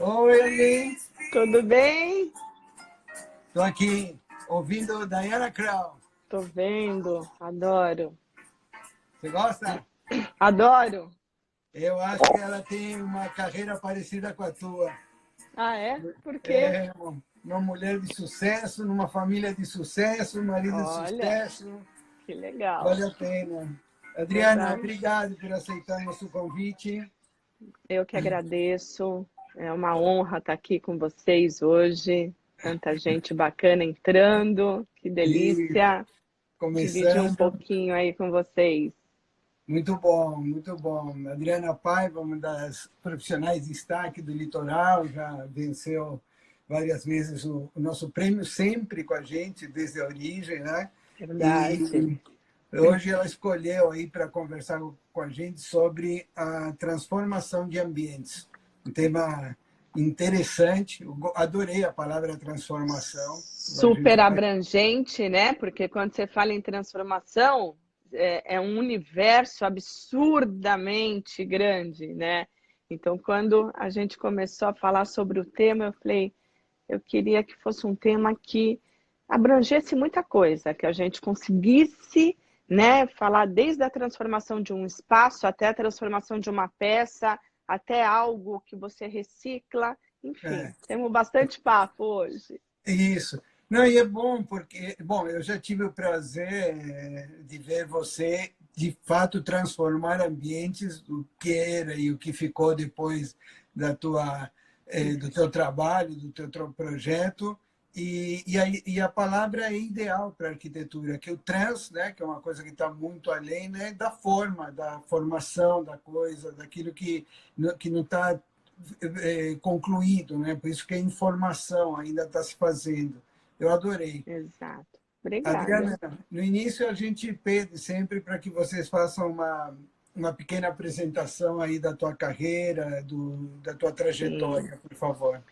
Oi, Eli. Tudo bem? Estou aqui ouvindo Diana Krall. Tô vendo, adoro. Você gosta? Adoro. Eu acho que ela tem uma carreira parecida com a tua. Ah, é? Por quê? É uma mulher de sucesso, numa família de sucesso, um marido de Olha, sucesso. que legal. Vale a pena. Adriana, Verdade. obrigado por aceitar nosso convite. Eu que agradeço. É uma honra estar aqui com vocês hoje. Tanta gente bacana entrando. Que E delícia. Dividir um começando, pouquinho aí com vocês. muito bom, muito bom. Adriana Paiva, uma das profissionais de destaque do litoral, já venceu várias vezes o nosso prêmio, sempre com a gente, desde a origem, né? Verdade. E hoje ela escolheu aí para conversar com a gente sobre a transformação de ambientes. Um tema interessante, eu adorei a palavra transformação. A gente Super vai... abrangente, né? Porque quando você fala em transformação, é um universo absurdamente grande, né? Então, quando a gente começou a falar sobre o tema, eu falei, eu queria que fosse um tema que abrangesse muita coisa, que a gente conseguisse, né, falar desde a transformação de um espaço até a transformação de uma peça, até algo que você recicla, enfim, É. temos bastante papo hoje. Isso. Não, e é bom porque, bom, eu já tive o prazer de ver você, de fato, transformar ambientes, o que era e o que ficou depois do teu trabalho, do teu projeto. E a palavra é ideal para a arquitetura, que o trans, né, que é uma coisa que está muito além, né, da forma, da formação da coisa, daquilo que não está concluído, né? Por isso que a informação ainda está se fazendo. Eu adorei. Exato. Obrigada. Adriana, no início a gente pede sempre para que vocês façam uma pequena apresentação aí da tua carreira, da tua Sim. trajetória, por favor.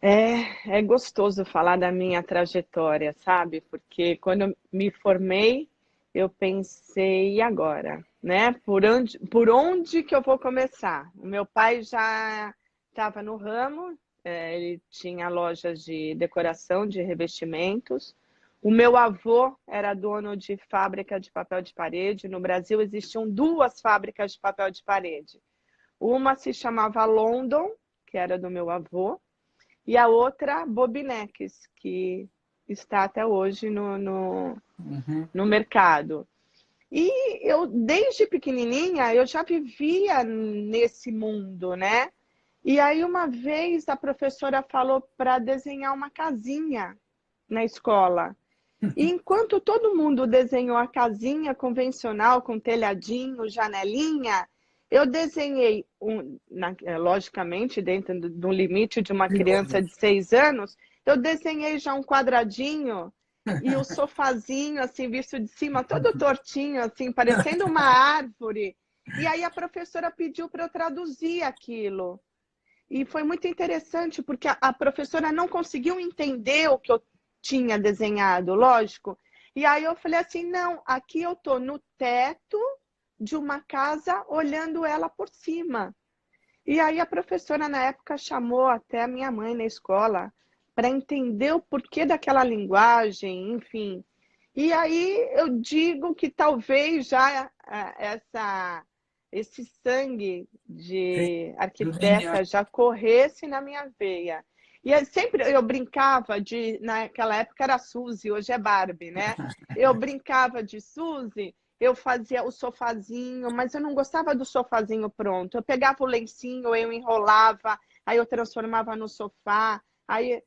É gostoso falar da minha trajetória, sabe? Porque quando eu me formei, eu pensei, e agora? Né? Por onde que eu vou começar? O meu pai já estava no ramo, ele tinha lojas de decoração, de revestimentos. O meu avô era dono de fábrica de papel de parede. No Brasil existiam duas fábricas de papel de parede. Uma se chamava London, que era do meu avô, e a outra, Bobinex, que está até hoje Uhum. no mercado. E eu, desde pequenininha, eu já vivia nesse mundo, né? E aí, uma vez, a professora falou para desenhar uma casinha na escola. E enquanto todo mundo desenhou a casinha convencional, com telhadinho, janelinha, eu desenhei, logicamente, dentro do limite de uma Que criança ótimo. de 6 anos, eu desenhei já um quadradinho e o sofazinho, assim, visto de cima, todo tortinho, assim, parecendo uma árvore. E aí a professora pediu para eu traduzir aquilo. E foi muito interessante, porque a professora não conseguiu entender o que eu tinha desenhado, lógico. E aí eu falei assim, não, aqui eu estou no teto de uma casa, olhando ela por cima. E aí a professora, na época, chamou até a minha mãe na escola para entender o porquê daquela linguagem, enfim. E aí eu digo que talvez já esse sangue Sim, de do DNA. arquiteta já corresse na minha veia. E aí sempre eu brincava naquela época era Suzy, hoje é Barbie, né? Eu brincava de Suzy, eu fazia o sofazinho, mas eu não gostava do sofazinho pronto. Eu pegava o lencinho, eu enrolava, aí eu transformava no sofá, aí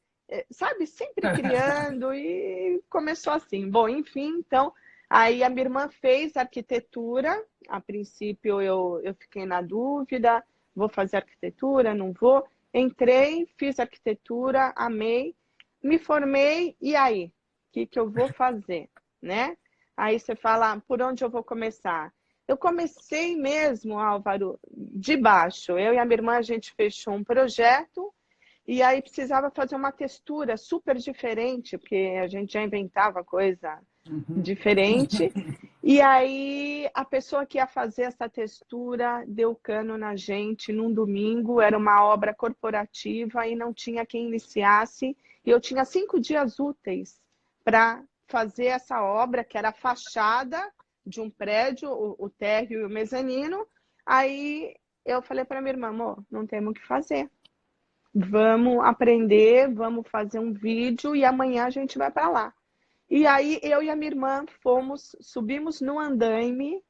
sabe, sempre criando e começou assim. Bom, enfim, então, aí a minha irmã fez arquitetura, a princípio eu fiquei na dúvida, vou fazer arquitetura, não vou. Entrei, fiz arquitetura, amei, me formei, e aí? O que eu vou fazer, né? Aí você fala, por onde eu vou começar? Eu comecei mesmo, Álvaro, de baixo. Eu e a minha irmã, a gente fechou um projeto, e aí precisava fazer uma textura super diferente, porque a gente já inventava coisa Uhum. diferente. E aí, a pessoa que ia fazer essa textura deu cano na gente num domingo, era uma obra corporativa e não tinha quem iniciasse. E eu tinha 5 dias úteis para fazer essa obra, que era a fachada de um prédio, o térreo e o mezanino. Aí eu falei para minha irmã, amor, não temos o que fazer. Vamos aprender, vamos fazer um vídeo e amanhã a gente vai para lá. E aí eu e a minha irmã subimos no andaime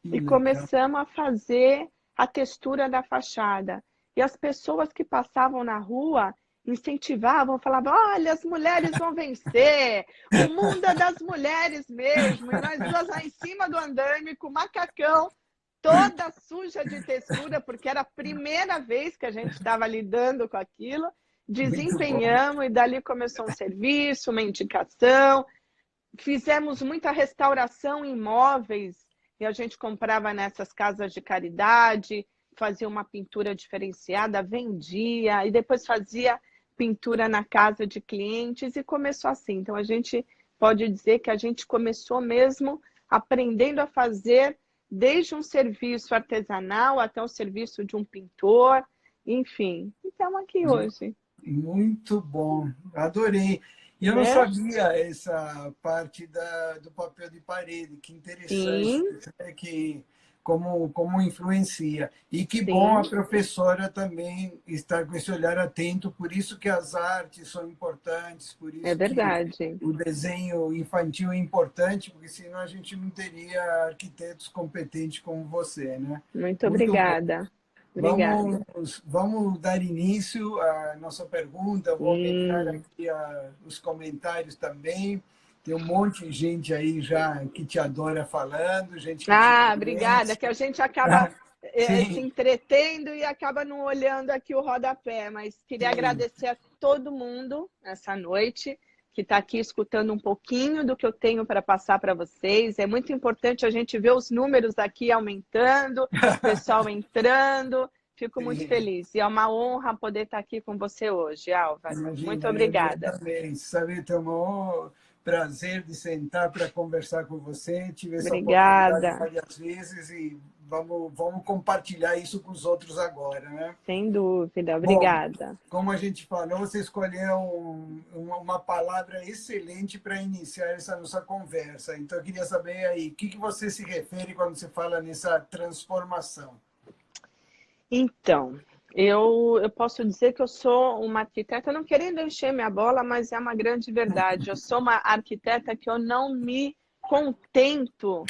Que e legal. começamos a fazer a textura da fachada. E as pessoas que passavam na rua incentivavam, falavam, olha, as mulheres vão vencer, o mundo é das mulheres mesmo. E nós duas lá em cima do andaime com o macacão, toda suja de textura, porque era a primeira vez que a gente estava lidando com aquilo. Muito bom. Desempenhamos e dali começou um serviço, uma indicação. Fizemos muita restauração em imóveis e a gente comprava nessas casas de caridade, fazia uma pintura diferenciada, vendia e depois fazia pintura na casa de clientes e começou assim. Então a gente pode dizer que a gente começou mesmo aprendendo a fazer desde um serviço artesanal até o serviço de um pintor, enfim. Então aqui hoje, Muito bom, adorei. E eu não né? sabia essa parte do papel de parede, que interessante, Sim, né? Que, como influencia. E que bom a sim, professora também estar com esse olhar atento, por isso que as artes são importantes, por é isso que verdade. o desenho infantil é importante, porque senão a gente não teria arquitetos competentes como você, né? Muito Muito bom. obrigada. Obrigada. Vamos dar início à nossa pergunta. Vou aumentar Hum. aqui os comentários também. Tem um monte de gente aí já que te adora falando, gente que te Ah, obrigada, conhece. que a gente acaba se Sim, entretendo e acaba não olhando aqui o rodapé, mas queria sim. agradecer a todo mundo essa noite que está aqui escutando um pouquinho do que eu tenho para passar para vocês. É muito importante a gente ver os números aqui aumentando, pessoal entrando. Fico muito Sim. feliz e é uma honra poder estar aqui com você hoje, Álvaro. Muito Imagina, eu obrigada. também. Sabe, tenho o maior prazer de sentar para conversar com você. Tive essa oportunidade Obrigada, várias vezes e vamos compartilhar isso com os outros agora, né? sem dúvida. Bom, Obrigada. como a gente falou, você escolheu uma palavra excelente para iniciar essa nossa conversa. Então, eu queria saber aí, o que você se refere quando você fala nessa transformação? Então, eu posso dizer que eu sou uma arquiteta, não querendo encher minha bola, mas é uma grande verdade. Eu sou uma arquiteta que eu não me contento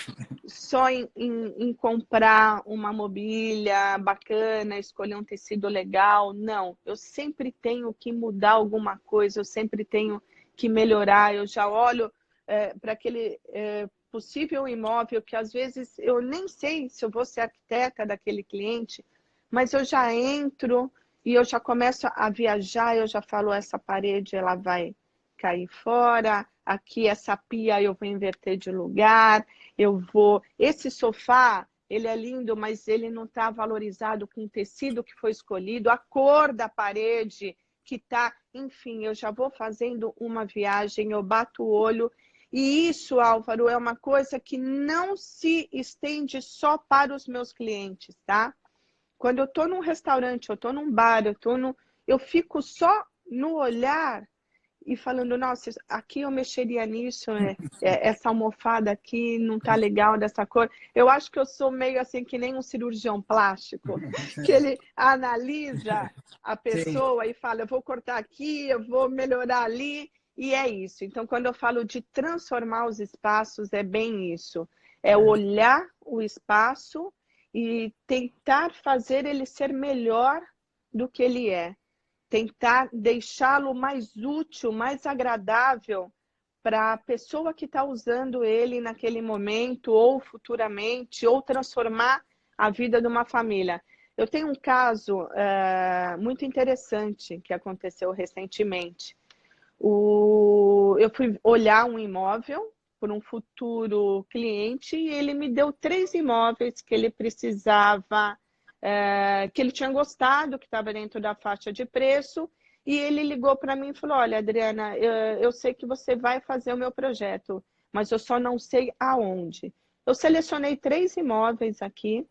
só em comprar uma mobília bacana, escolher um tecido legal. Não, eu sempre tenho que mudar alguma coisa, eu sempre tenho que melhorar. Eu já olho para aquele possível imóvel que às vezes eu nem sei se eu vou ser arquiteta daquele cliente, mas eu já entro e eu já começo a viajar, eu já falo, essa parede ela vai cair fora, aqui essa pia eu vou inverter de lugar, eu vou... Esse sofá, ele é lindo, mas ele não está valorizado com o tecido que foi escolhido, a cor da parede que está... Enfim, eu já vou fazendo uma viagem, eu bato o olho. E isso, Álvaro, é uma coisa que não se estende só para os meus clientes, tá? Quando eu estou num restaurante, eu estou num bar, eu fico só no olhar e falando, nossa, aqui eu mexeria nisso, essa almofada aqui não tá legal dessa cor. Eu acho que eu sou meio assim que nem um cirurgião plástico, que ele analisa a Sim, pessoa e fala, eu vou cortar aqui, eu vou melhorar ali, e é isso. Então, quando eu falo de transformar os espaços, é bem isso. É olhar o espaço e tentar fazer ele ser melhor do que ele é. Tentar deixá-lo mais útil, mais agradável para a pessoa que está usando ele naquele momento, ou futuramente, ou transformar a vida de uma família. Eu tenho um caso muito interessante que aconteceu recentemente. Eu fui olhar um imóvel por um futuro cliente e ele me deu 3 imóveis que ele precisava, que ele tinha gostado, que estava dentro da faixa de preço, e ele ligou para mim e falou, olha, Adriana, eu sei que você vai fazer o meu projeto, mas eu só não sei aonde. eu selecionei 3 imóveis aqui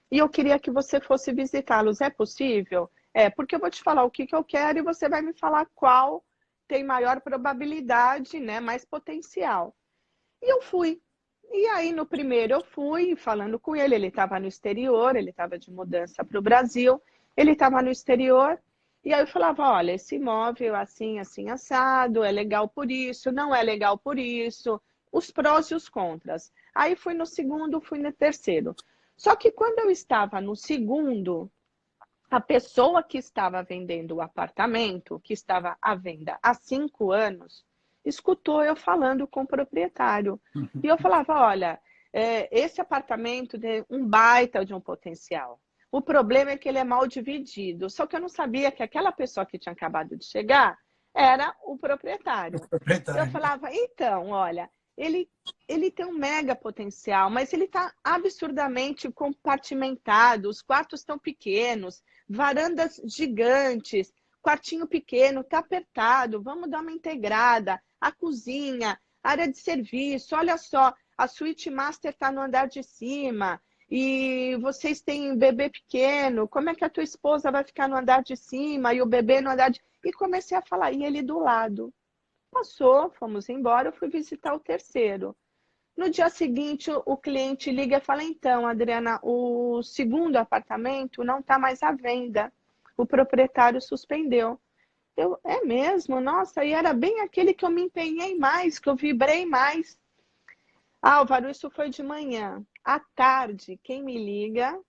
e eu queria que você fosse visitá-los. É possível? É, porque eu vou te falar o que eu quero e você vai me falar qual tem maior probabilidade, né, mais potencial. E eu fui. E aí, no primeiro, eu fui falando com ele estava no exterior, ele estava de mudança para o Brasil, ele estava no exterior, e aí eu falava, olha, esse imóvel assim, assim, assado, é legal por isso, não é legal por isso, os prós e os contras. Aí fui no segundo, fui no terceiro. Só que quando eu estava no segundo, a pessoa que estava vendendo o apartamento, que estava à venda há 5 anos, escutou eu falando com o proprietário. E eu falava, olha, esse apartamento tem um baita de um potencial. O problema é que ele é mal dividido. Só que eu não sabia que aquela pessoa que tinha acabado de chegar era o proprietário. Eu falava, então, olha, ele tem um mega potencial, mas ele está absurdamente compartimentado, os quartos estão pequenos, varandas gigantes, quartinho pequeno, está apertado, vamos dar uma integrada, a cozinha, área de serviço, olha só, a suíte master está no andar de cima, e vocês têm bebê pequeno, como é que a tua esposa vai ficar no andar de cima e o bebê no andar de... E comecei a falar, e ele do lado. Passou, fomos embora, eu fui visitar o terceiro. No dia seguinte, o cliente liga e fala, então, Adriana, o segundo apartamento não está mais à venda. O proprietário suspendeu. Eu, é mesmo? Nossa, e era bem aquele que eu me empenhei mais, que eu vibrei mais. Álvaro, isso foi de manhã. À tarde, quem me liga?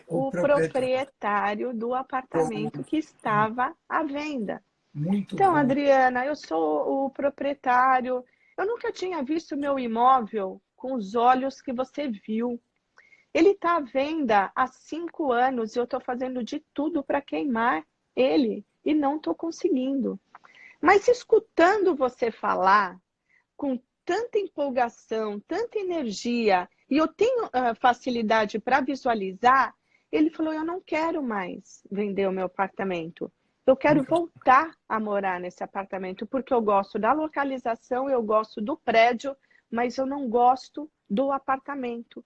O O proprietário. proprietário do apartamento que estava à venda. Muito Então, bom. Adriana, eu sou o proprietário. Eu nunca tinha visto meu imóvel com os olhos que você viu. Ele está à venda há 5 anos e eu estou fazendo de tudo para queimar ele e não estou conseguindo. Mas escutando você falar com tanta empolgação, tanta energia, e eu tenho facilidade para visualizar, ele falou, eu não quero mais vender o meu apartamento. Eu quero voltar a morar nesse apartamento, porque eu gosto da localização, eu gosto do prédio, mas eu não gosto do apartamento.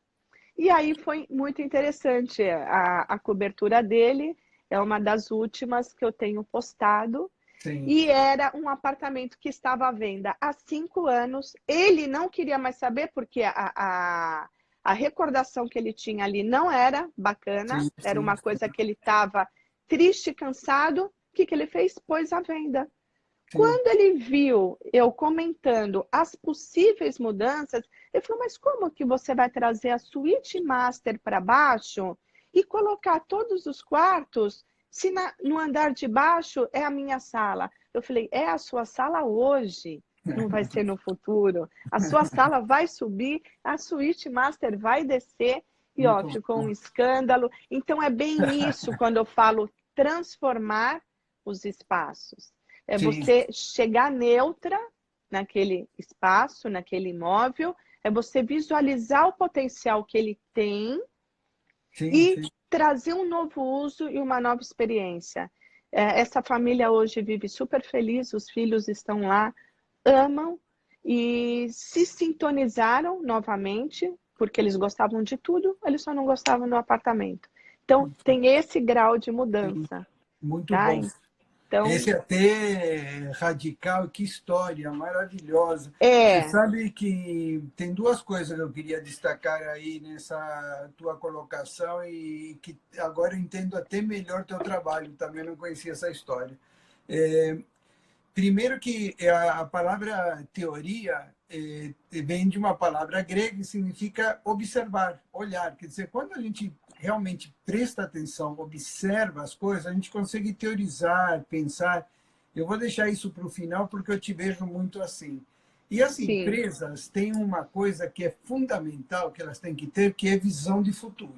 E aí foi muito interessante. A cobertura dele é uma das últimas que eu tenho postado. Sim. E era um apartamento que estava à venda há 5 anos. Ele não queria mais saber, porque a recordação que ele tinha ali não era bacana. Sim, Era sim, uma coisa que ele estava triste, cansado. O que ele fez? Pôs à venda. sim. Quando ele viu eu comentando as possíveis mudanças, ele falou, mas como que você vai trazer a suíte master para baixo e colocar todos os quartos se no andar de baixo é a minha sala? Eu falei, é a sua sala hoje, não vai ser no futuro. A sua sala vai subir, a suíte master vai descer e ó, Muito ficou um bom. escândalo. Então é bem isso quando eu falo transformar os espaços. É Sim, você chegar neutra naquele espaço, naquele imóvel, é você visualizar o potencial que ele tem sim, e sim. trazer um novo uso e uma nova experiência. Essa família hoje vive super feliz, os filhos estão lá, amam e se sintonizaram novamente, porque eles gostavam de tudo, eles só não gostavam do apartamento. Então, tem esse grau de mudança, Muito tá? bom. Então, Esse até radical, que história maravilhosa. Você é, sabe que tem duas coisas que eu queria destacar aí nessa tua colocação e que agora eu entendo até melhor teu trabalho, também não conhecia essa história. É, primeiro que a palavra teoria vem de uma palavra grega que significa observar, olhar. Quer dizer, quando a gente realmente presta atenção, observa as coisas, a gente consegue teorizar, pensar. Eu vou deixar isso para o final porque eu te vejo muito assim. E as sim, empresas têm uma coisa que é fundamental que elas têm que ter, que é visão de futuro.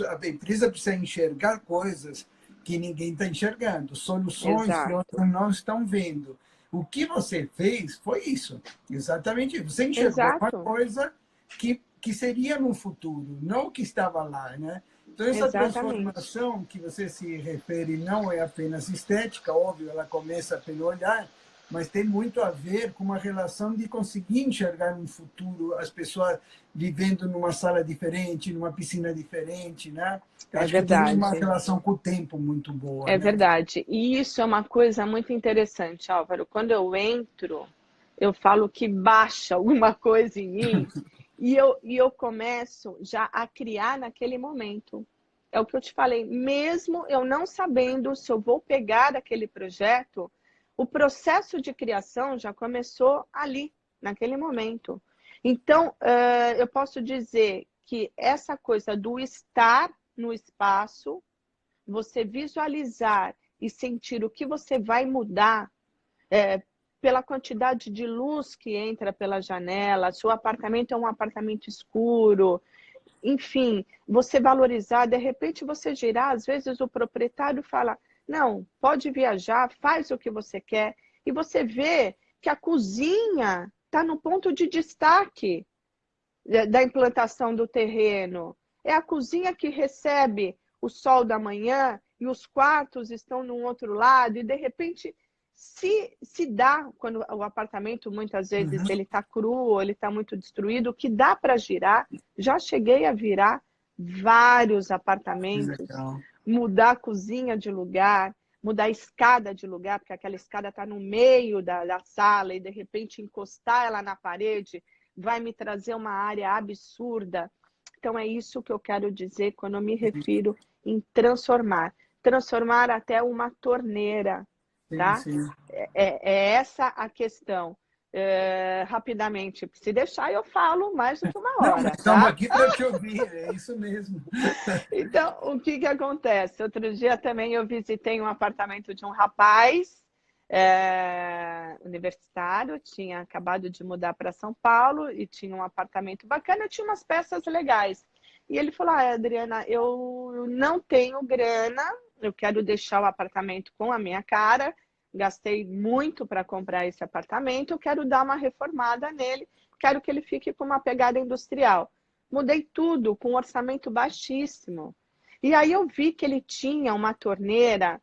A empresa precisa enxergar coisas que ninguém está enxergando, soluções que exato, outros não estão vendo. O que você fez foi isso, exatamente isso. Você enxergou uma exato, coisa que seria no futuro, não o que estava lá, né? Então, essa exatamente. transformação que você se refere não é apenas estética, óbvio, ela começa pelo olhar, mas tem muito a ver com uma relação de conseguir enxergar um futuro, as pessoas vivendo numa sala diferente, numa piscina diferente, né? É Acho que tem uma verdade. relação com o tempo muito boa, É né? verdade. E isso é uma coisa muito interessante, Álvaro. Quando eu entro, eu falo que baixa alguma coisa em mim e eu começo já a criar naquele momento. É o que eu te falei, mesmo eu não sabendo se eu vou pegar aquele projeto, o processo de criação já começou ali, naquele momento. Então, eu posso dizer que essa coisa do estar no espaço, você visualizar e sentir o que você vai mudar pela quantidade de luz que entra pela janela, seu apartamento é um apartamento escuro, enfim, você valorizar, de repente você girar, às vezes o proprietário fala, não, pode viajar, faz o que você quer, e você vê que a cozinha está no ponto de destaque da implantação do terreno. É a cozinha que recebe o sol da manhã e os quartos estão num outro lado e de repente se dá, quando o apartamento muitas vezes Uhum. ele está cru ou ele está muito destruído, que dá para girar. Já cheguei a virar vários Que apartamentos, legal. mudar a cozinha de lugar, mudar a escada de lugar, porque aquela escada está no meio da sala e de repente encostar ela na parede vai me trazer uma área absurda. Então, é isso que eu quero dizer quando eu me refiro em transformar. Transformar até uma torneira, Sim, tá? sim. É essa a questão. Rapidamente, se deixar, eu falo mais do que uma Não, mas hora, estamos tá? aqui para te ouvir, é isso mesmo. Então, o que acontece? Outro dia também eu visitei um apartamento de um rapaz universitário, tinha acabado de mudar para São Paulo e tinha um apartamento bacana, tinha umas peças legais. E ele falou, Adriana, eu não tenho grana, eu quero deixar o apartamento com a minha cara, gastei muito para comprar esse apartamento, eu quero dar uma reformada nele, quero que ele fique com uma pegada industrial. Mudei tudo com um orçamento baixíssimo. E aí eu vi que ele tinha uma torneira.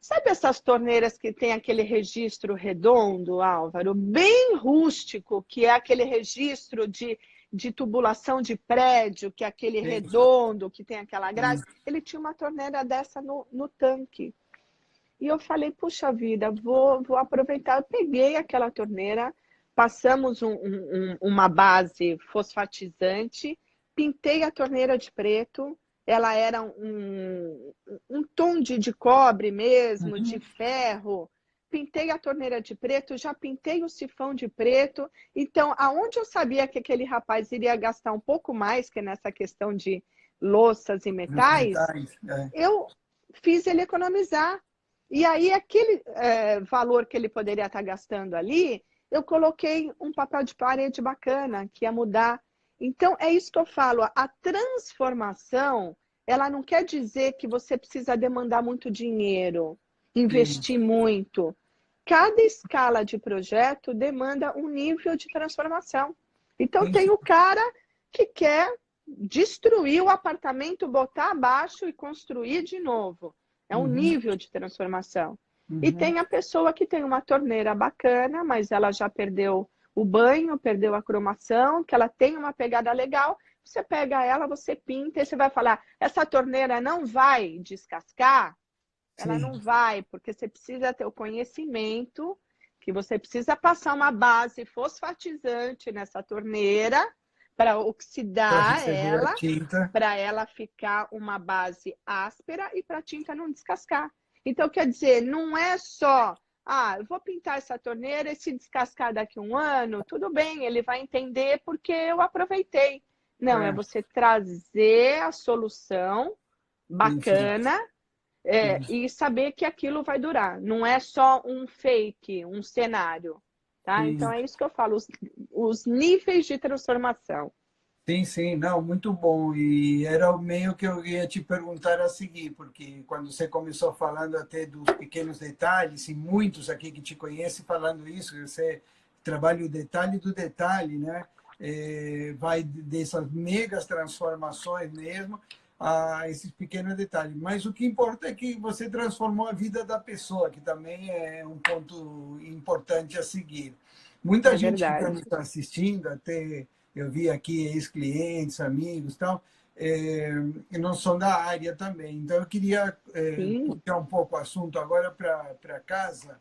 Sabe essas torneiras que tem aquele registro redondo, Álvaro? Bem rústico, que é aquele registro de tubulação de prédio, que é aquele Sim, redondo, que tem aquela sim. grade. Ele tinha uma torneira dessa no tanque. E eu falei, puxa vida, vou aproveitar. Eu peguei aquela torneira, passamos uma base fosfatizante, pintei a torneira de preto, ela era um tom de cobre mesmo, de Uhum. ferro. Pintei a torneira de preto, já pintei o sifão de preto. Então, aonde eu sabia que aquele rapaz iria gastar um pouco mais, que é nessa questão de louças e Nos metais, metais, é. eu fiz ele economizar. E aí, aquele valor que ele poderia estar gastando ali, eu coloquei um papel de parede bacana, que ia mudar. Então, é isso que eu falo, a transformação, ela não quer dizer que você precisa demandar muito dinheiro, Sim. investir muito. Cada escala de projeto demanda um nível de transformação. Então, Sim, sim. tem o cara que quer destruir o apartamento, botar abaixo e construir de novo. É um Uhum. nível de transformação. E Uhum. tem a pessoa que tem uma torneira bacana, mas ela já perdeu o banho, perdeu a cromação, que ela tem uma pegada legal. Você pega ela, você pinta e você vai falar: essa torneira não vai descascar? Ela Sim. não vai, porque você precisa ter o conhecimento que você precisa passar uma base fosfatizante nessa torneira para Para oxidar receber a ela, tinta. para ela ficar uma base áspera e para a tinta não descascar. Então, quer dizer, não é só, eu vou pintar essa torneira e se descascar daqui a um ano, tudo bem, ele vai entender porque eu aproveitei. Não, é É. você trazer a solução Sim, sim. bacana Sim. e saber que aquilo vai durar. Não é só um fake, um cenário. Tá? Então, Sim. é isso que eu falo, os níveis de transformação. Sim, sim, não, muito bom. E era o meio que eu ia te perguntar a seguir, porque quando você começou falando até dos pequenos detalhes, e muitos aqui que te conhecem falando isso, que você trabalha o detalhe do detalhe, né? Vai dessas megas transformações mesmo, a esses pequenos detalhes. Mas o que importa é que você transformou a vida da pessoa, que também é um ponto importante a seguir. Muita É gente que está verdade. nos assistindo, até eu vi aqui ex-clientes, amigos, tal, e não são da área também. Então, eu queria Sim. puxar um pouco o assunto agora para casa.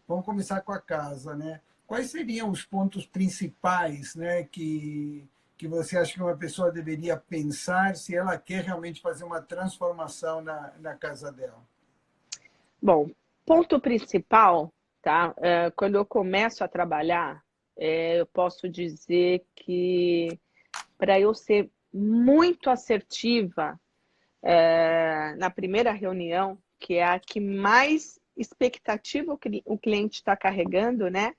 Vamos começar com a casa, né? Quais seriam os pontos principais, né, que você acha que uma pessoa deveria pensar se ela quer realmente fazer uma transformação na casa dela? Bom, ponto principal, tá? Quando eu começo a trabalhar, eu posso dizer que para eu ser muito assertiva na primeira reunião, que é a que mais expectativa o cliente está carregando, né?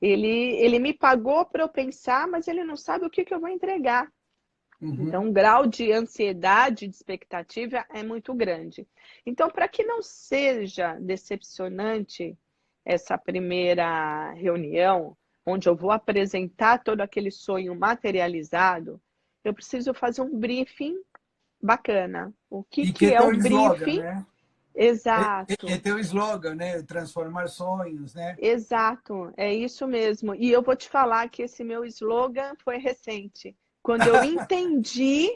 Ele me pagou para eu pensar, mas ele não sabe o que eu vou entregar. Uhum. Então, o grau de ansiedade, de expectativa é muito grande. Então, para que não seja decepcionante essa primeira reunião, onde eu vou apresentar todo aquele sonho materializado, eu preciso fazer um briefing bacana. O que, E que é que é o teu slogan, briefing? né? É Exato, teu slogan, né? Transformar sonhos, né? exato, é isso mesmo. E eu vou te falar que esse meu slogan foi recente. Quando eu entendi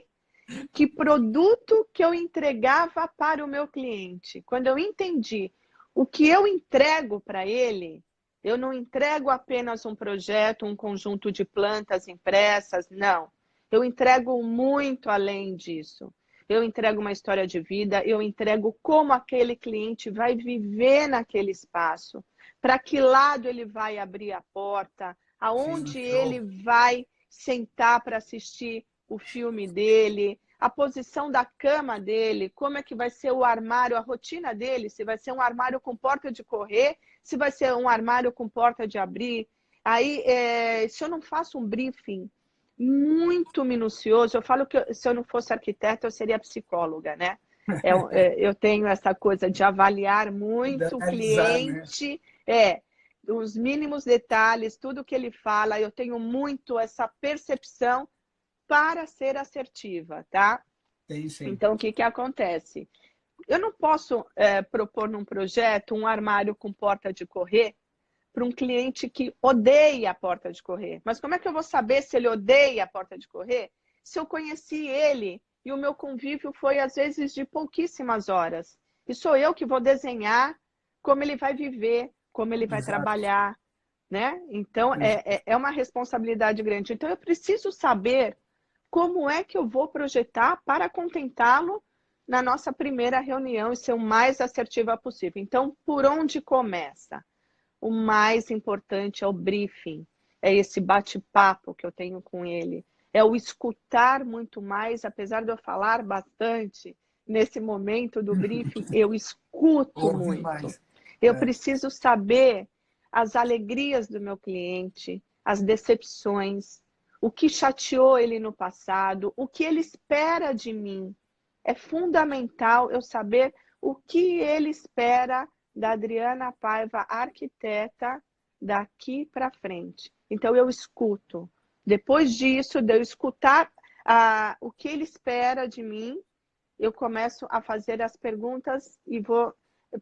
que produto que eu entregava para o meu cliente. Quando eu entendi o que eu entrego para ele, eu não entrego apenas um projeto, um conjunto de plantas impressas, não. Eu entrego muito além disso. Eu entrego uma história de vida, eu entrego como aquele cliente vai viver naquele espaço, para que lado ele vai abrir a porta, Sim, aonde ele show. vai sentar para assistir o filme dele, a posição da cama dele, como é que vai ser o armário, a rotina dele, se vai ser um armário com porta de correr, se vai ser um armário com porta de abrir. Aí, se eu não faço um briefing muito minucioso, eu falo que se eu não fosse arquiteta, eu seria psicóloga, né? Eu tenho essa coisa de avaliar De muito o analisar, né? cliente, os mínimos detalhes, tudo que ele fala, eu tenho muito essa percepção para ser assertiva, tá? Tem sim. Então, o que acontece? Eu não posso propor num projeto um armário com porta de correr para um cliente que odeia a porta de correr. Mas como é que eu vou saber se ele odeia a porta de correr? Se eu conheci ele e o meu convívio foi, às vezes, de pouquíssimas horas. E sou eu que vou desenhar como ele vai viver, como ele vai Exato. trabalhar, né? Então, Exato. é uma responsabilidade grande. Então, eu preciso saber como é que eu vou projetar para contentá-lo na nossa primeira reunião e ser o mais assertiva possível. Então, por onde começa? O mais importante é o briefing, é esse bate-papo que eu tenho com ele, é o escutar muito mais, apesar de eu falar bastante nesse momento do briefing, eu escuto Ouve muito. mais. Eu É. preciso saber as alegrias do meu cliente, as decepções, o que chateou ele no passado, o que ele espera de mim. É fundamental eu saber o que ele espera da Adriana Paiva, arquiteta, daqui para frente. Então, eu escuto. Depois disso, de eu escutar o que ele espera de mim, eu começo a fazer as perguntas e vou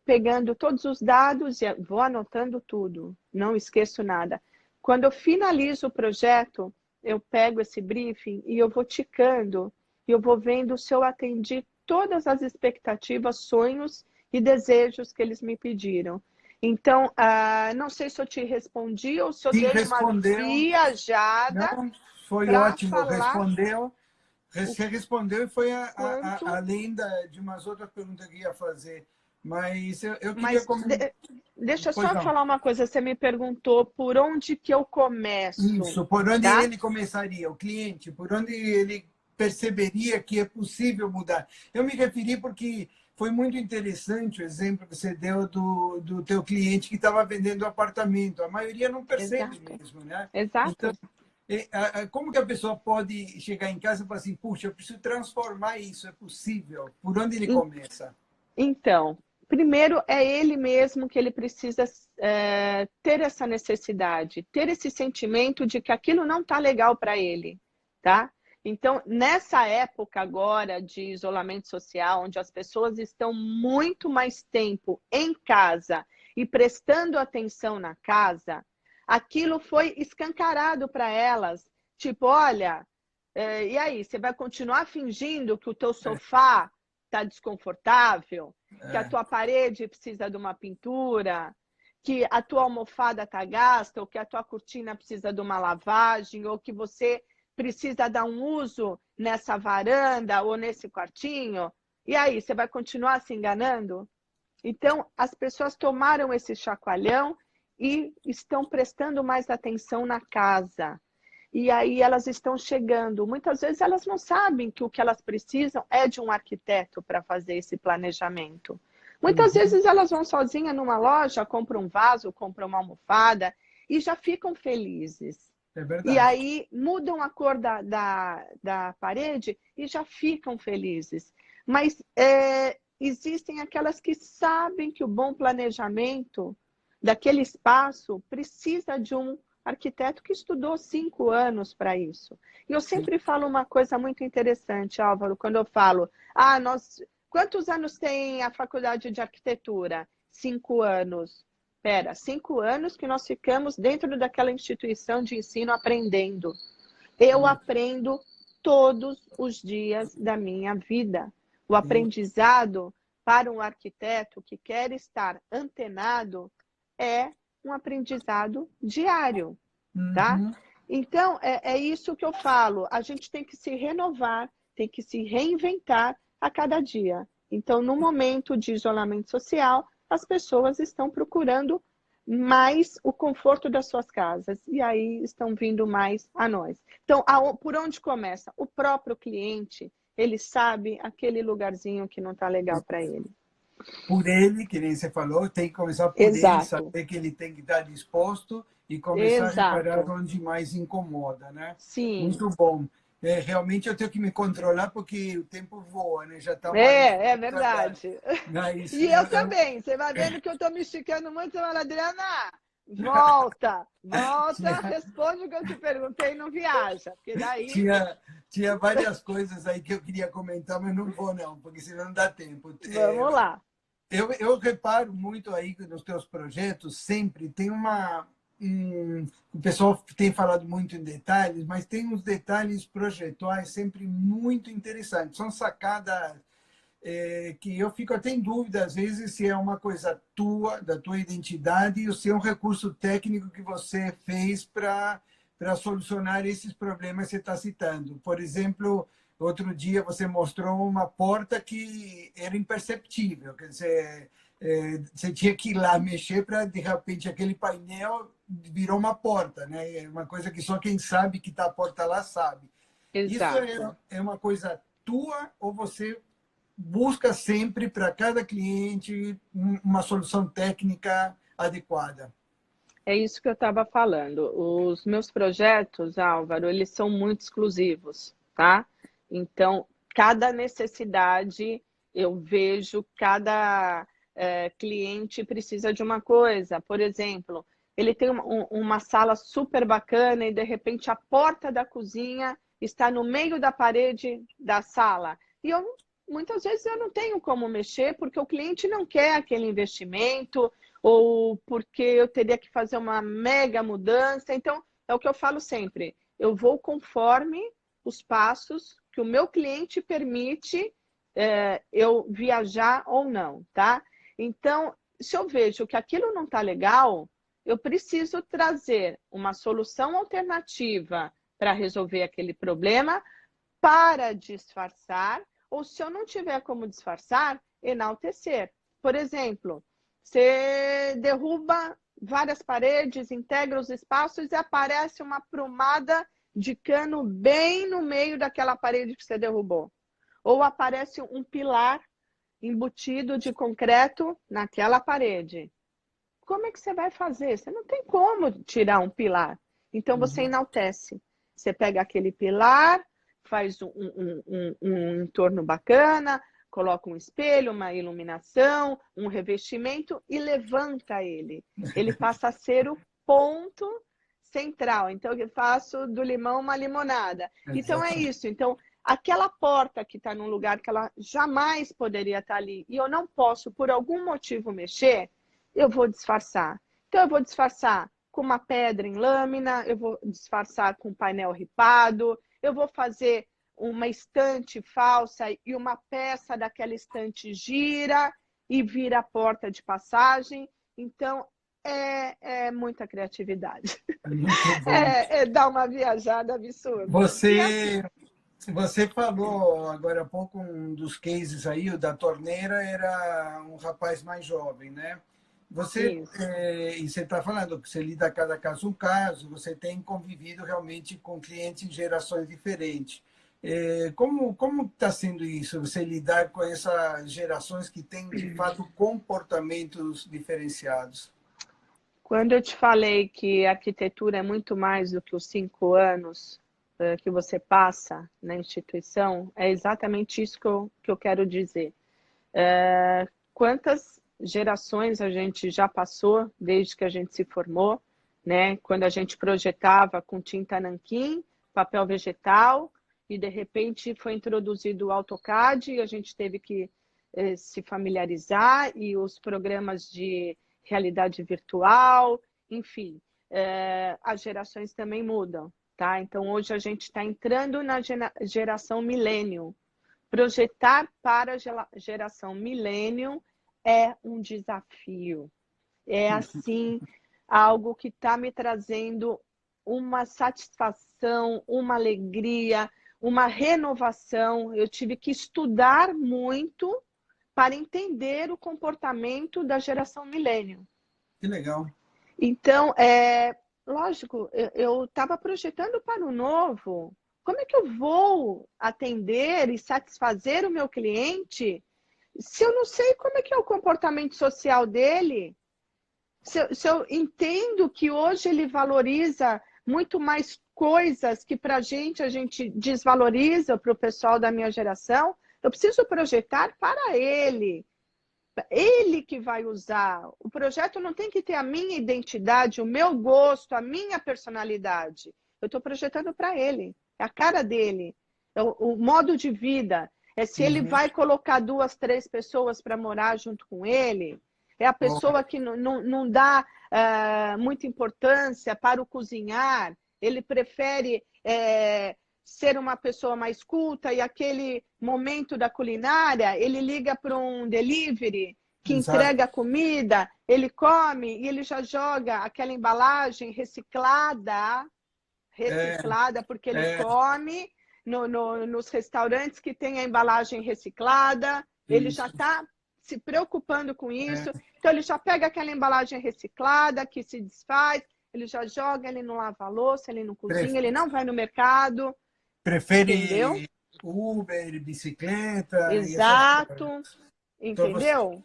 pegando todos os dados e vou anotando tudo. Não esqueço nada. Quando eu finalizo o projeto, eu pego esse briefing e eu vou ticando, e eu vou vendo se eu atendi todas as expectativas, sonhos e desejos que eles me pediram. Então, não sei se eu te respondi ou se eu Sim, dei uma respondeu. viajada Não, foi para ótimo. falar Respondeu. o Você respondeu e foi quanto. além de umas outras perguntas que ia fazer. Mas eu queria Mas comentar. deixa eu Pois só não. falar uma coisa. Você me perguntou por onde que eu começo, Isso, por onde tá? ele começaria, o cliente, por onde ele perceberia que é possível mudar. Eu me referi porque foi muito interessante o exemplo que você deu do teu cliente que estava vendendo apartamento. A maioria não percebe Exato, mesmo, né? Então, exato. como que a pessoa pode chegar em casa e falar assim, puxa, eu preciso transformar isso, é possível? Por onde ele começa? Então, primeiro é ele mesmo que ele precisa ter essa necessidade, ter esse sentimento de que aquilo não está legal para ele, tá? Então, nessa época agora de isolamento social, onde as pessoas estão muito mais tempo em casa e prestando atenção na casa, aquilo foi escancarado para elas. Tipo, olha, e aí, você vai continuar fingindo que o teu sofá está desconfortável, que a tua parede precisa de uma pintura, que a tua almofada está gasta, ou que a tua cortina precisa de uma lavagem, ou que você precisa dar um uso nessa varanda ou nesse quartinho? E aí, você vai continuar se enganando? Então, as pessoas tomaram esse chacoalhão e estão prestando mais atenção na casa. E aí elas estão chegando. Muitas vezes elas não sabem que o que elas precisam é de um arquiteto para fazer esse planejamento. Muitas vezes elas vão sozinhas numa loja, compram um vaso, compram uma almofada e já ficam felizes. É verdade. E aí mudam a cor da parede e já ficam felizes. Mas existem aquelas que sabem que o bom planejamento daquele espaço precisa de um arquiteto que estudou 5 anos para isso. E eu sempre falo uma coisa muito interessante, Álvaro, quando eu falo, quantos anos tem a faculdade de arquitetura? 5 anos. Espera, 5 anos que nós ficamos dentro daquela instituição de ensino aprendendo. Eu aprendo todos os dias da minha vida. O aprendizado para um arquiteto que quer estar antenado é um aprendizado diário, tá? Então, é isso que eu falo. A gente tem que se renovar, tem que se reinventar a cada dia. Então, no momento de isolamento social, as pessoas estão procurando mais o conforto das suas casas. E aí estão vindo mais a nós. Então, por onde começa? O próprio cliente, ele sabe aquele lugarzinho que não está legal para ele. Por ele, que nem você falou, tem que começar por ele, saber que ele tem que estar disposto e começar a reparar onde mais incomoda, né? Sim. Muito bom. Realmente eu tenho que me controlar porque o tempo voa, né? Já está É verdade. Mas, e eu também. Você vai vendo que eu estou me esticando muito, você fala, Adriana, volta, responde o que eu te perguntei e não viaja. Porque daí... Tinha várias coisas aí que eu queria comentar, mas não vou não, porque senão não dá tempo. Vamos lá. Eu reparo muito aí que nos teus projetos sempre tem o pessoal tem falado muito em detalhes, mas tem uns detalhes projetuais sempre muito interessantes. São sacadas que eu fico até em dúvida, às vezes, se é uma coisa tua, da tua identidade, ou se é um recurso técnico que você fez para solucionar esses problemas que você está citando. Por exemplo, outro dia você mostrou uma porta que era imperceptível, quer dizer, você tinha que ir lá mexer para, de repente, aquele painel virou uma porta, né? É uma coisa que só quem sabe que está a porta lá sabe. Exato. Isso é uma coisa tua ou você busca sempre para cada cliente uma solução técnica adequada? É isso que eu estava falando. Os meus projetos, Álvaro, eles são muito exclusivos, tá? Então, cada necessidade, eu vejo cada cliente precisa de uma coisa. Por exemplo, ele tem uma sala super bacana e, de repente, a porta da cozinha está no meio da parede da sala. E muitas vezes eu não tenho como mexer porque o cliente não quer aquele investimento ou porque eu teria que fazer uma mega mudança. Então, é o que eu falo sempre. Eu vou conforme os passos que o meu cliente permite eu viajar ou não, tá? Então, se eu vejo que aquilo não está legal, eu preciso trazer uma solução alternativa para resolver aquele problema, para disfarçar, ou se eu não tiver como disfarçar, enaltecer. Por exemplo, você derruba várias paredes, integra os espaços e aparece uma prumada de cano bem no meio daquela parede que você derrubou. Ou aparece um pilar embutido de concreto naquela parede. Como é que você vai fazer? Você não tem como tirar um pilar. Então, você enaltece. Você pega aquele pilar, faz um entorno bacana, coloca um espelho, uma iluminação, um revestimento e levanta ele. Ele passa a ser o ponto central. Então, eu faço do limão uma limonada. Então, é Exatamente. isso. Então, aquela porta que está num lugar que ela jamais poderia estar ali e eu não posso, por algum motivo, mexer, eu vou disfarçar. Então, eu vou disfarçar com uma pedra em lâmina, eu vou disfarçar com um painel ripado, eu vou fazer uma estante falsa e uma peça daquela estante gira e vira a porta de passagem. Então, é muita criatividade. Muito bom. É dar uma viajada absurda. E assim, Você falou agora há pouco um dos cases aí, o da torneira era um rapaz mais jovem, né? isso. E você está falando que você lida cada caso um caso, você tem convivido realmente com clientes em gerações diferentes. Como está sendo isso, você lidar com essas gerações que têm, de fato, comportamentos diferenciados? Quando eu te falei que a arquitetura é muito mais do que os 5 anos que você passa na instituição, é exatamente isso que eu quero dizer. Quantas gerações a gente já passou desde que a gente se formou, né? Quando a gente projetava com tinta nanquim, papel vegetal, e de repente foi introduzido o AutoCAD e a gente teve que se familiarizar, e os programas de realidade virtual, enfim, as gerações também mudam, tá? Então hoje a gente está entrando na geração millennium. Projetar para a geração millennium é um desafio. É, assim, algo que está me trazendo uma satisfação, uma alegria, uma renovação. Eu tive que estudar muito para entender o comportamento da geração millennium. Que legal. Então, lógico, eu estava projetando para o novo. Como é que eu vou atender e satisfazer o meu cliente se eu não sei como é que é o comportamento social dele? Se eu entendo que hoje ele valoriza muito mais coisas que para a gente desvaloriza, para o pessoal da minha geração, eu preciso projetar para ele. Ele que vai usar. O projeto não tem que ter a minha identidade, o meu gosto, a minha personalidade. Eu estou projetando para ele. É a cara dele. É o modo de vida. É se ele vai colocar 2, 3 pessoas para morar junto com ele. É a pessoa que não dá muita importância para o cozinhar. Ele prefere ser uma pessoa mais culta e aquele momento da culinária, ele liga para um delivery que Exato. entrega comida, ele come e ele já joga aquela embalagem reciclada, porque ele É, come nos restaurantes que tem a embalagem reciclada, ele já isso. está se preocupando com isso, então ele já pega aquela embalagem reciclada que se desfaz, ele já joga, ele não lava a louça, ele não cozinha, ele não vai no mercado, entendeu? Prefere Uber, bicicleta e essas coisas. Exato, Então, você... entendeu?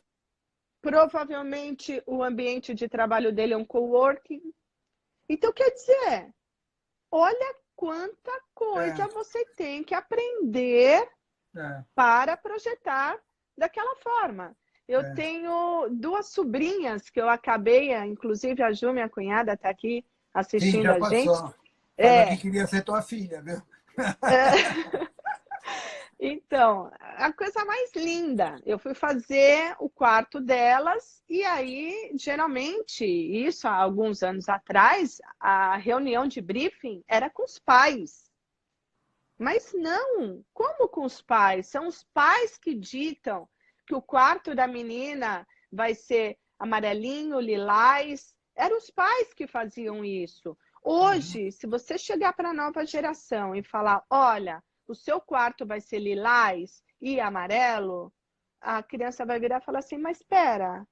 Provavelmente o ambiente de trabalho dele é um coworking. Então, quer dizer, olha quanta É, coisa você tem que aprender é, para projetar daquela forma. Eu é. tenho 2 sobrinhas que eu acabei, inclusive a Ju, minha cunhada, está aqui Sim, assistindo já a gente. passou. Falou que É, queria ser tua filha, viu? então, a coisa mais linda, eu fui fazer o quarto delas e aí, geralmente, isso há alguns anos atrás, a reunião de briefing era com os pais. Mas não, como com os pais? São os pais que ditam que o quarto da menina vai ser amarelinho, lilás. Eram os pais que faziam isso. Hoje, se você chegar para a nova geração e falar, olha, o seu quarto vai ser lilás e amarelo, a criança vai virar e falar assim, mas espera,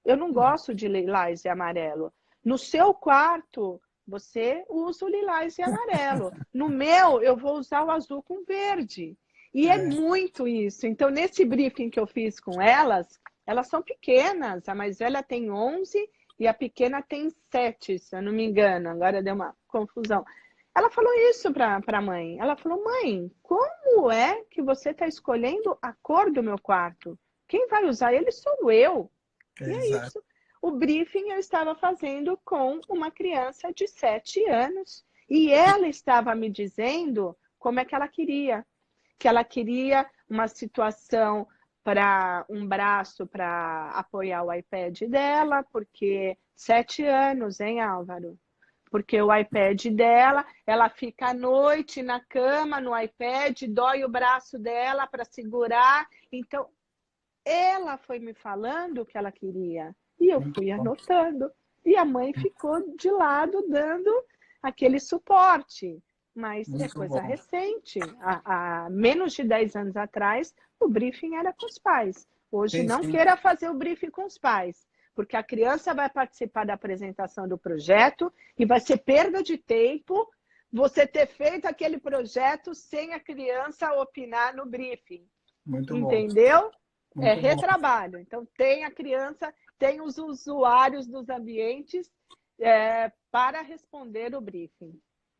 eu não gosto de lilás e amarelo. No seu quarto, você usa o lilás e amarelo. No meu, eu vou usar o azul com verde. E é É, muito isso. Então, nesse briefing que eu fiz com elas, elas são pequenas. A mais velha tem 11 e a pequena tem 7, se eu não me engano. Agora deu uma confusão. Ela falou isso para a mãe. Ela falou, mãe, como é que você está escolhendo a cor do meu quarto? Quem vai usar ele sou eu. E é exato. isso. o briefing eu estava fazendo com uma criança de 7 anos e ela estava me dizendo como é que ela queria uma situação para um braço para apoiar o iPad dela, porque 7 anos, hein, Álvaro? Porque o iPad dela, ela fica à noite na cama, no iPad, dói o braço dela para segurar. Então, ela foi me falando o que ela queria. E eu Muito fui bom. anotando. E a mãe ficou de lado, dando aquele suporte. Mas é Muito coisa bom. recente. Há menos de 10 anos atrás, o briefing era com os pais. Hoje, Sim, não sim. queira fazer o briefing com os pais, porque a criança vai participar da apresentação do projeto e vai ser perda de tempo você ter feito aquele projeto sem a criança opinar no briefing. Muito bom. Entendeu? É Muito bom. retrabalho. Então, tem a criança, tem os usuários dos ambientes para responder o briefing.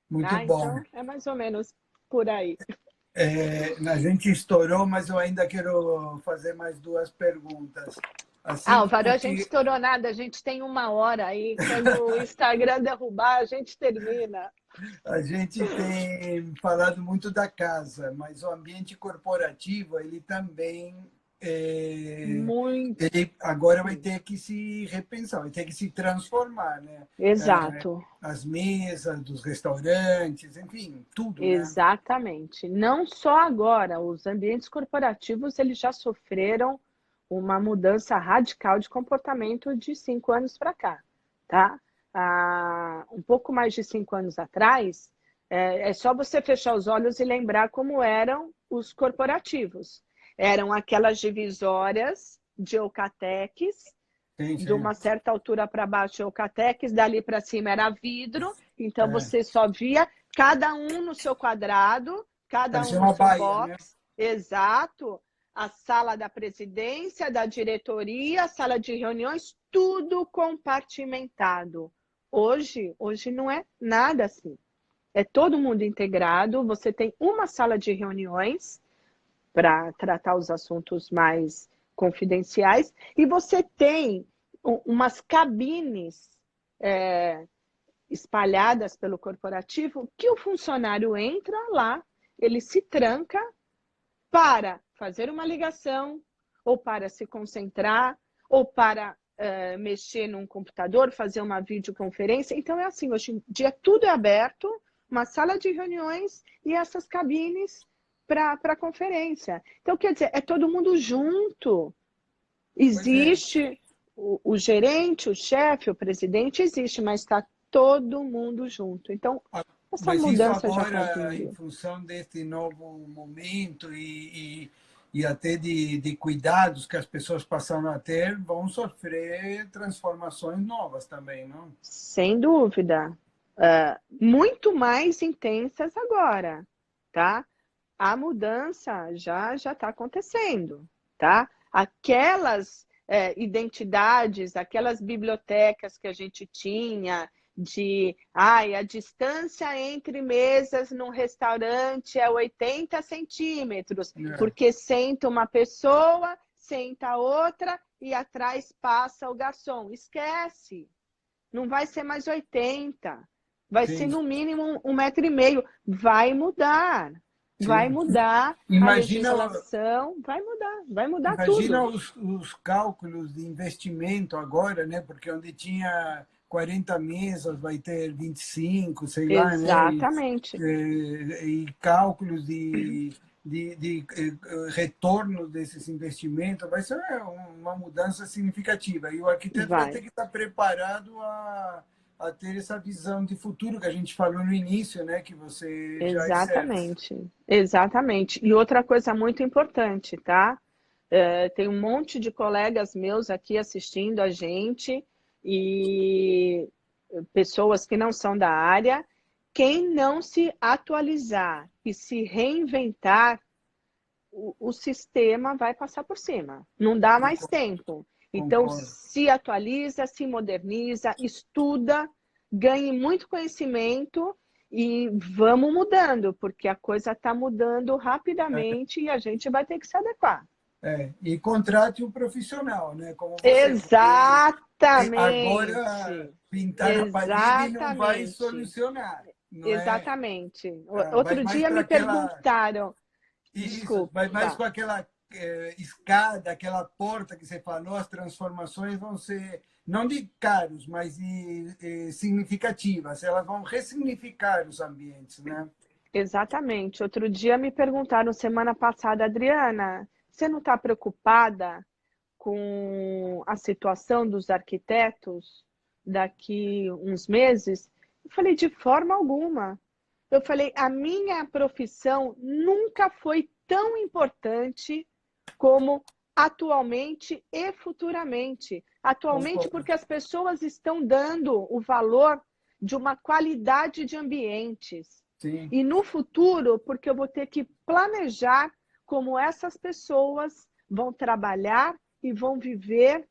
Muito Tá? bom. Então, é mais ou menos por aí. A gente estourou, mas eu ainda quero fazer mais duas perguntas. Assim Álvaro, como a gente que estourou nada, a gente tem 1 hora aí. Quando o Instagram derrubar, a gente termina. a gente tem falado muito da casa, mas o ambiente corporativo, ele também Muito. ele agora vai ter que se repensar, vai ter que se transformar, né? Exato. As mesas dos restaurantes, enfim, tudo, né? Exatamente. Não só agora, os ambientes corporativos eles já sofreram uma mudança radical de comportamento de 5 anos para cá, tá? Há um pouco mais de 5 anos atrás, é só você fechar os olhos e lembrar como eram os corporativos. Eram aquelas divisórias de Eucateques, Sim, de sim. uma certa altura para baixo Eucateques, dali para cima era vidro, então É, você só via cada um no seu quadrado, cada um parecia no uma seu baía, né? box, exato, a sala da presidência, da diretoria, a sala de reuniões, tudo compartimentado. Hoje não é nada assim. É todo mundo integrado, você tem uma sala de reuniões para tratar os assuntos mais confidenciais, e você tem umas cabines espalhadas pelo corporativo que o funcionário entra lá, ele se tranca para fazer uma ligação, ou para se concentrar, ou para mexer num computador, fazer uma videoconferência. Então é assim, hoje em dia tudo é aberto, uma sala de reuniões e essas cabines para conferência. Então, quer dizer, é todo mundo junto. Pois é. Existe o gerente, o chefe, o presidente, existe, mas está todo mundo junto. Então, essa Mas isso mudança já está agora, em vindo. função deste novo momento e até de cuidados que as pessoas passaram a ter, vão sofrer transformações novas também, não? Sem dúvida. Muito mais intensas agora, tá? A mudança já está acontecendo, tá? Aquelas identidades, aquelas bibliotecas que a gente tinha de a distância entre mesas num restaurante é 80 centímetros, É, porque senta uma pessoa, senta outra e atrás passa o garçom. Esquece, não vai ser mais 80, vai ser sim, no mínimo 1,5 m. Vai sim. mudar a Imagina, legislação, vai mudar imagina tudo. os cálculos de investimento agora, né? Porque onde tinha 40 mesas vai ter 25, sei lá, né? Exatamente, E cálculos de retorno desses investimentos, vai ser uma mudança significativa. E o arquiteto vai ter vai. que estar preparado a ter essa visão de futuro que a gente falou no início, né? Que você já exerce. Exatamente, exatamente. E outra coisa muito importante, tá? Tem um monte de colegas meus aqui assistindo a gente e pessoas que não são da área. Quem não se atualizar e se reinventar, o sistema vai passar por cima. Não dá mais tempo. Então, Concordo. se atualiza, se moderniza, estuda, ganhe muito conhecimento e vamos mudando, porque a coisa está mudando rapidamente e a gente vai ter que se adequar. E contrate um profissional, né? Como você, porque agora Exatamente. pintar a parede não vai Exatamente. solucionar, não é? Exatamente. Vai Outro mais dia para me aquela perguntaram, isso, vai mais desculpa. com aquela escada, aquela porta que você falou, as transformações vão ser não de caros, mas de significativas. Elas vão ressignificar os ambientes, né? Exatamente. Outro dia me perguntaram, semana passada, Adriana, você não está preocupada com a situação dos arquitetos daqui uns meses? Eu falei, de forma alguma. Eu falei, a minha profissão nunca foi tão importante como atualmente e futuramente. Atualmente, Concordo. porque as pessoas estão dando o valor de uma qualidade de ambientes. Sim, E no futuro, porque eu vou ter que planejar como essas pessoas vão trabalhar e vão viver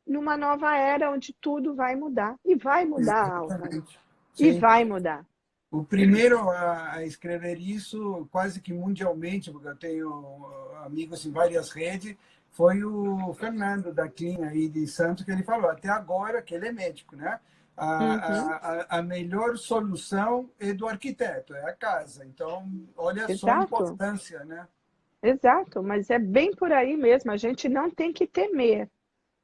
numa nova era onde tudo vai mudar. E vai mudar, Álvaro. exatamente. E Sim. vai mudar. O primeiro a escrever isso, quase que mundialmente, porque eu tenho amigos em várias redes, foi o Fernando da Clean aí de Santos, que ele falou, até agora, que ele é médico, né? Uhum. A melhor solução é do arquiteto, é a casa. Então, olha só a Exato. importância, né? Exato, mas é bem por aí mesmo. A gente não tem que temer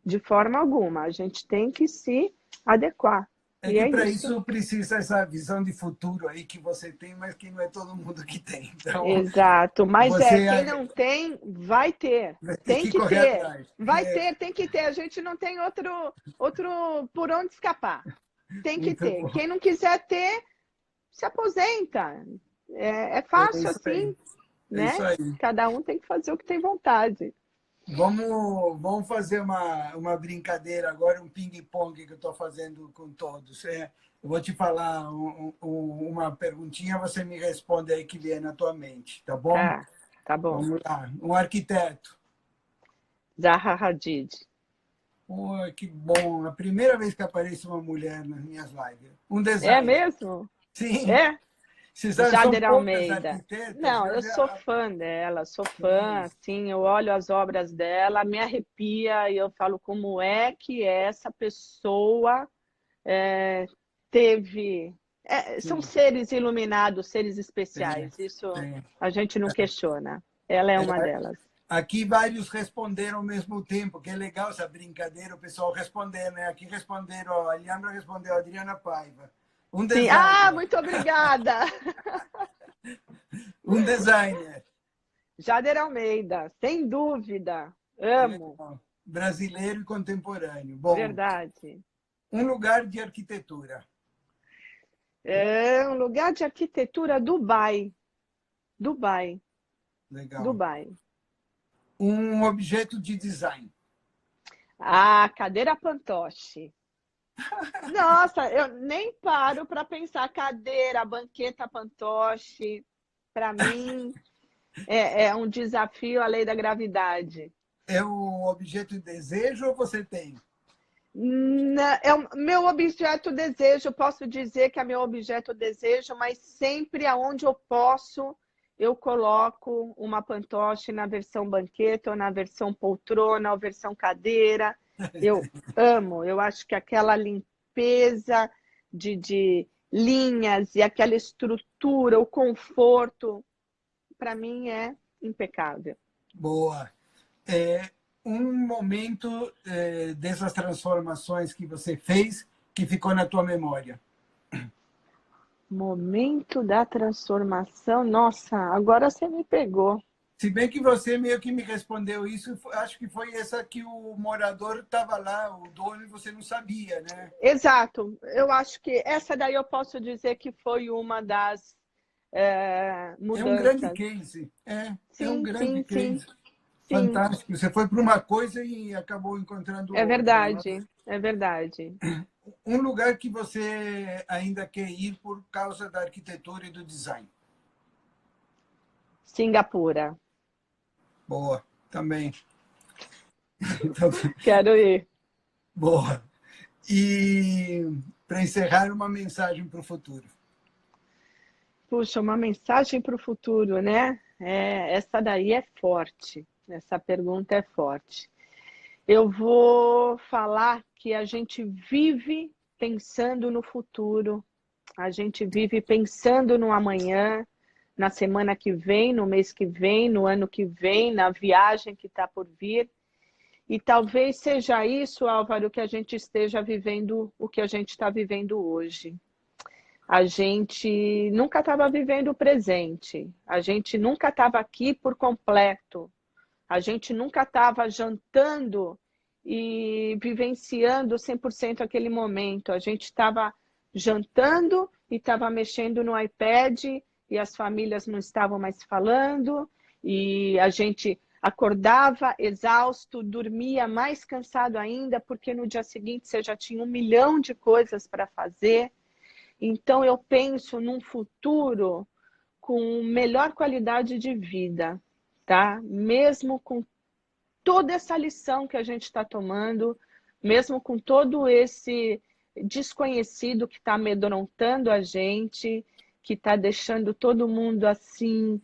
de forma alguma. A gente tem que se adequar. É E que é para isso. isso precisa essa visão de futuro aí que você tem, mas que não é todo mundo que tem. Então, Exato. Mas você quem não tem, vai ter. vai ter Tem que que correr ter. atrás. Vai ter, tem que ter. A gente não tem outro por onde escapar. Tem que Muito ter. bom. Quem não quiser ter, se aposenta. É É fácil isso aí. assim, É isso né? aí. Cada um tem que fazer o que tem vontade. Vamos fazer uma brincadeira agora, um ping-pong que eu estou fazendo com todos. Eu vou te falar uma perguntinha, você me responde aí que vier na tua mente, tá bom? Tá, tá bom. Vamos lá. Um arquiteto. Zaha Hadid. Pô, que bom. A primeira vez que aparece uma mulher nas minhas lives. Um É designer. mesmo? Sim. É? Você sabe, são Jader poucas Almeida. arquitetas. Não, Eu eu sou já... fã dela, sou fã, Sim, assim, eu olho as obras dela, me arrepia e eu falo como é que essa pessoa teve. São sim, seres iluminados, seres sim, especiais, isso sim. a gente não questiona. Ela é uma delas. Aqui vários responderam ao mesmo tempo, que é legal essa brincadeira, o pessoal responder, né? Aqui responderam, a Eliana respondeu a Adriana Paiva. Um Sim, ah, designer, muito obrigada! um designer. Jader Almeida, sem dúvida, amo, Legal. Brasileiro e contemporâneo. Bom, verdade. um lugar de arquitetura. É um lugar de arquitetura, Dubai. Dubai, Legal. Dubai. Um objeto de design. Ah, cadeira fantoche. Nossa, eu nem paro para pensar cadeira, banqueta fantoche. Para mim é um desafio a lei da gravidade. É um objeto de desejo ou você tem? É o meu objeto desejo, posso dizer que é meu objeto desejo, mas sempre aonde eu posso, eu coloco uma fantoche na versão banqueta, ou na versão poltrona, ou versão cadeira. Eu amo, eu acho que aquela limpeza de linhas e aquela estrutura, o conforto, para mim é impecável. Boa. Um momento dessas transformações que você fez que ficou na tua memória. Momento da transformação, nossa, agora você me pegou. Se bem que você meio que me respondeu isso, acho que foi essa que o morador estava lá, o dono, e você não sabia, né? Exato, eu acho que essa daí eu posso dizer que foi uma das É um grande mudanças. case. É um Sim, grande sim, sim, case. sim, Fantástico. Você foi para uma coisa e acabou encontrando é outra, não é? verdade, é verdade. Um lugar que você ainda quer ir por causa da arquitetura e do design. Singapura, Boa, também. quero ir. Boa. E para encerrar, uma mensagem para o futuro. Puxa, uma mensagem para o futuro, né? Essa daí é forte. Essa pergunta é forte. Eu vou falar que a gente vive pensando no futuro, a gente vive pensando no amanhã, na semana que vem, no mês que vem, no ano que vem, na viagem que está por vir. E talvez seja isso, Álvaro, que a gente esteja vivendo o que a gente está vivendo hoje. A gente nunca estava vivendo o presente, a gente nunca estava aqui por completo, a gente nunca estava jantando e vivenciando 100% aquele momento. A gente estava jantando e estava mexendo no iPad e as famílias não estavam mais falando e a gente acordava exausto, dormia mais cansado ainda, porque no dia seguinte você já tinha 1 milhão de coisas para fazer. Então eu penso num futuro com melhor qualidade de vida, tá? Mesmo com toda essa lição que a gente está tomando, mesmo com todo esse desconhecido que está amedrontando a gente, que está deixando todo mundo assim,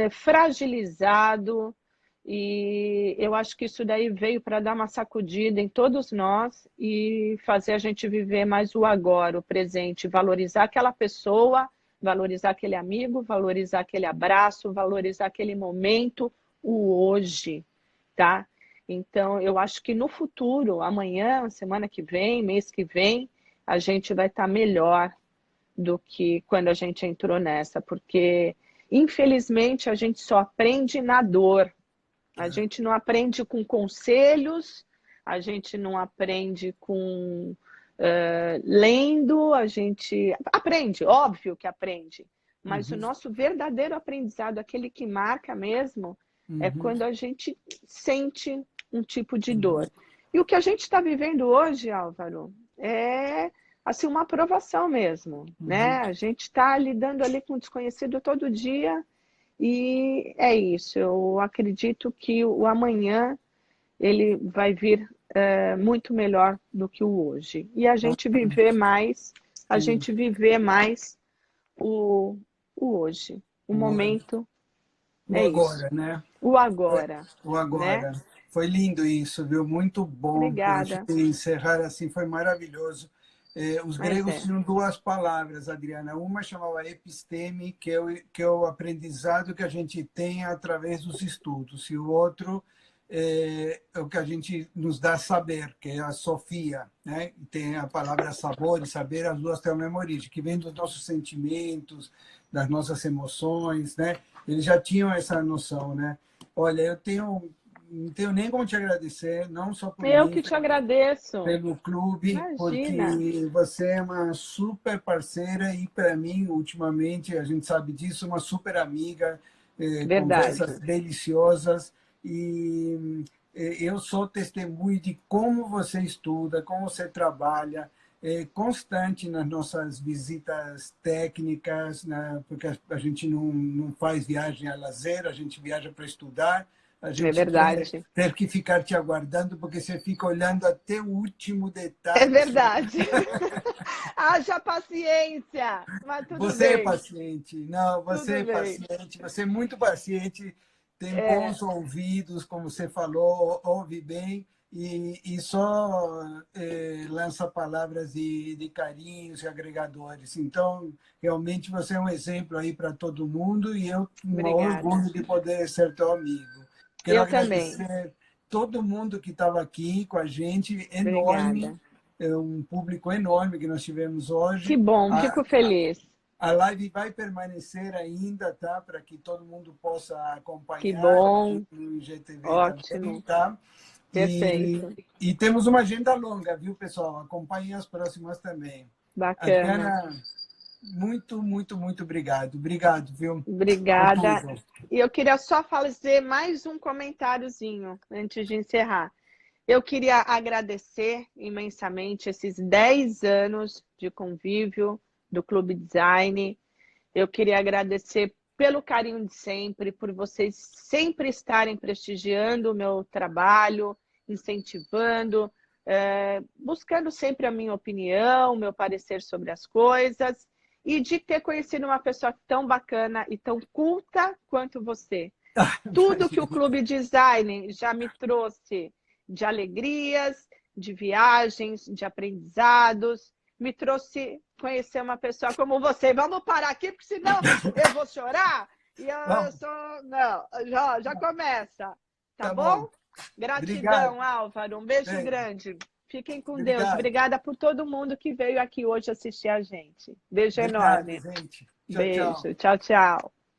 fragilizado. E eu acho que isso daí veio para dar uma sacudida em todos nós e fazer a gente viver mais o agora, o presente, valorizar aquela pessoa, valorizar aquele amigo, valorizar aquele abraço, valorizar aquele momento, o hoje, tá? Então, eu acho que no futuro, amanhã, semana que vem, mês que vem, a gente vai estar melhor do que quando a gente entrou nessa, porque, infelizmente, a gente só aprende na dor. A gente não aprende com conselhos, a gente não aprende com lendo, a gente aprende, óbvio que aprende, mas o nosso verdadeiro aprendizado, aquele que marca mesmo, é quando a gente sente um tipo de dor. E o que a gente está vivendo hoje, Álvaro, é assim, uma aprovação mesmo, né? A gente está lidando ali com o desconhecido todo dia. E é isso, eu acredito que o amanhã ele vai vir muito melhor do que o hoje. E a gente viver mais, o hoje, o momento, O é agora, isso. né? O agora, O né? agora. Foi lindo isso, viu? Muito bom. Para a Obrigada. gente encerrar assim, foi maravilhoso. Os Mas gregos tinham duas palavras, Adriana. Uma chamava episteme, que é o aprendizado que a gente tem através dos estudos, e o outro é o que a gente nos dá saber, que é a sofia, né? E tem a palavra sabor e saber, as duas têm a mesma origem, que vem dos nossos sentimentos, das nossas emoções, né? Eles já tinham essa noção, né? Olha, não tenho nem como te agradecer, não só por eu mim, que te agradeço. pelo clube, Imagina. porque você é uma super parceira e, para mim, ultimamente, a gente sabe disso, uma super amiga, Verdade. conversas deliciosas. E eu sou testemunho de como você estuda, como você trabalha, constante nas nossas visitas técnicas, né? Porque a gente não faz viagem a lazer, a gente viaja para estudar. A É gente verdade. ter que ficar te aguardando, porque você fica olhando até o último É detalhe. verdade. Haja paciência, mas tudo Você é bem, paciente, não, você tudo é bem. paciente, você é muito paciente, tem É, bons ouvidos, como você falou, ouve bem e só lança palavras de carinhos e agregadores. Então, realmente você é um exemplo aí para todo mundo e eu um obrigada. orgulho de poder ser teu amigo. Quero Eu também. agradecer todo mundo que estava aqui com a gente, enorme, Obrigada. um público enorme que nós tivemos Que hoje. bom, A, fico feliz. a live vai permanecer ainda, tá? Para que todo mundo possa Que acompanhar bom, aqui no IGTV também, ótimo, tá? perfeito, E temos uma agenda longa, viu, pessoal? Acompanhem as próximas também. bacana. Adriana, muito, muito, muito obrigado. Obrigado, viu, por Obrigada. tudo. E eu queria só fazer mais um comentáriozinho antes de encerrar. Eu queria agradecer imensamente esses 10 anos de convívio do Clube Design. Eu queria agradecer pelo carinho de sempre, por vocês sempre estarem prestigiando o meu trabalho, incentivando, buscando sempre a minha opinião, o meu parecer sobre as coisas, e de ter conhecido uma pessoa tão bacana e tão culta quanto você. Tudo que o Clube Design já me trouxe de alegrias, de viagens, de aprendizados, me trouxe conhecer uma pessoa como você. Vamos parar aqui, porque senão eu vou chorar. E eu Vamos, sou... Não, já começa. Tá tá bom. bom? Gratidão, Obrigado. Álvaro. Um beijo Bem, grande. Fiquem com Deus. obrigado. Obrigada por todo mundo que veio aqui hoje assistir a gente. Beijo Obrigado, enorme. gente. Tchau, tchau. Beijo. Tchau, tchau.